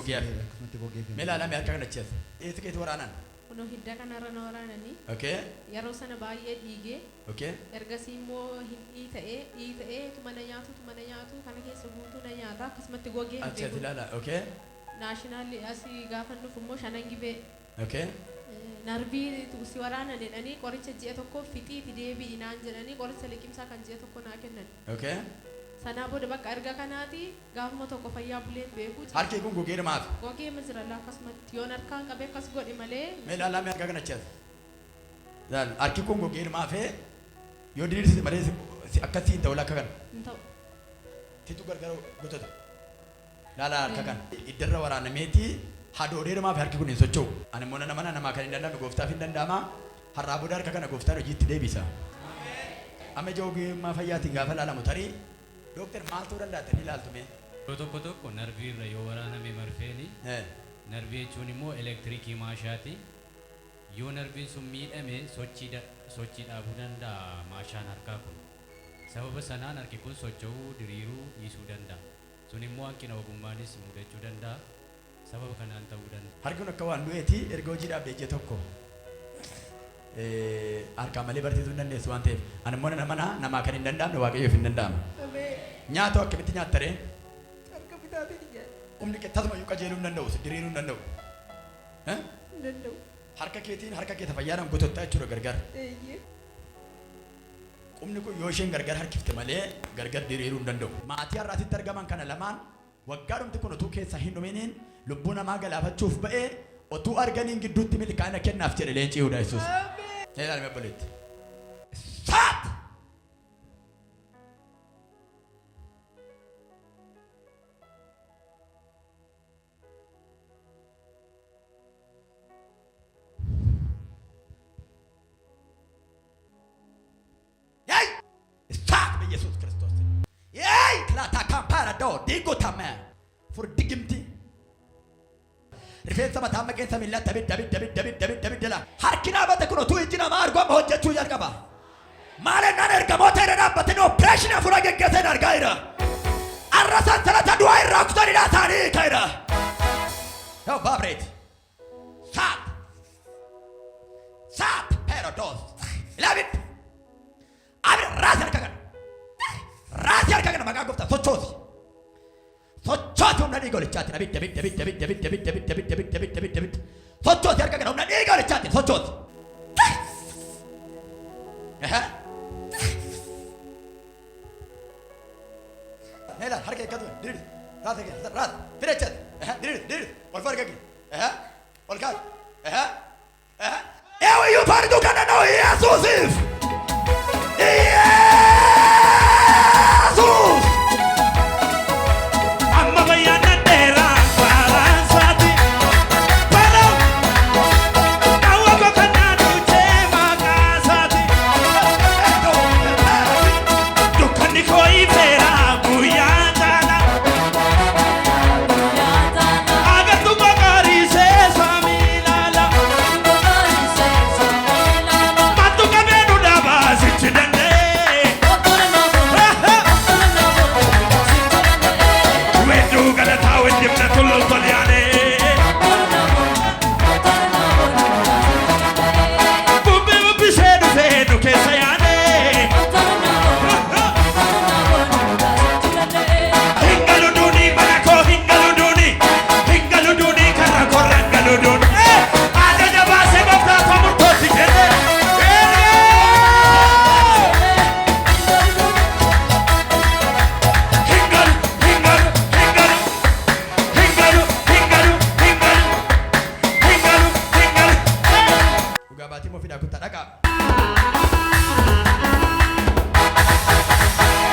gogiya mela la me harka kana chet etiket waranan kuno hidda kanarra nooraanani okay yeroo sana baay'ee dhiigee okay ergasii immoo ta'ee tumana nyaatu kana keessa guutuu na nyaata akkasumatti gogee acha tilala okay naashinaal asii gaafa dhufu immoo shanan gibee okay narbii si waraana jedhanii qoricha ji'a tokko fixiiti deebi'i naan jedhanii qoricha liqimsaa kan ji'a tokko naa kennan okay sanaa booda bakka erga kanaati gaafuma tokko fayyaa buleen beeku harki kun gogee maaf gogee misirala akkasumatti yoon harkaan qabee akkas godhi malee mela la me harka kana chet dal harki kun gogee maaf yoo diriirsi malee akkasii hin ta'u lakka kana hin ta'u titu gargar gotata lala harka kana iddarra waraanameeti hadoodee maaf harki kun hin socho'u ani immoo nama kan hin danda'amne gooftaaf hin danda'ama har'aa booda harka kana gooftaan hojiitti deebisa amma joogee ma fayyaatiin gaafa laalamu tarii doktor maaltu dandaatanii ilaaltume tokko narbii irra yoo waraaname marfeeni narbii jechuun immoo elektirikii maashaati yoo narbiin sun miidhame sochii dhaabuu danda'a maashaan harkaa kun sababa sanaan harki kun socho'uu diriiruu dhiisuu danda'a sun immoo hanqina ogummaanis mudachuu danda'a sababa kanaan ta'uu danda'a harki kun akka waan du'eeti erga hojii dhaabdee ije tokko harkaa malee barsiisuu hin dandeessu waan ta'eef ani immoo namaa kan hin danda'amne waaqayyoof hin danda'ama nyaata akkamitti nyaattare harka bitaatiin ija humni tasuma iyyuu qajeeluu hin danda'u diriiruu hin danda'u danda'u harka keetiin harka kee fayyadamuu gototta jechuudha gargar humni kun yoo isheen gargar harkifte malee gargar diriiruu hin danda'u maatii har'aatitti argaman kana lamaan waggaa dhumti kun utuu keessa hin dhuminiin lubbuu namaa galaafachuuf ba'ee otuu arganiin gidduutti milkaa'ina kennaaf jedhe leencii Yihudaa Yesuus ilaali mabboleetti saat Yesus Kristus yay klata kampara do digo tame for digimti rifeensa mataa maqeensa miila David la harkina bata kuno tu ijina margo ma hojjechuu jalqaba maale nan ergamoota irra dhaabbatanii operation afura geggeessan argaa jira arrasan salata du'a irraa kutanii dhaasanii kaira yo vibrate sat paradox ilabit abir raas harka kana maqaa gooftaa sochooti humna dhiiga walichaatti David sochooti harka kana humna dhiiga walichaatti sochooti Nela harka eeggatu diriir raas fireechat diriir ol farga gi ol kaat eewayyuu faartuu kana noo Yesuusiif Gonna tell with him that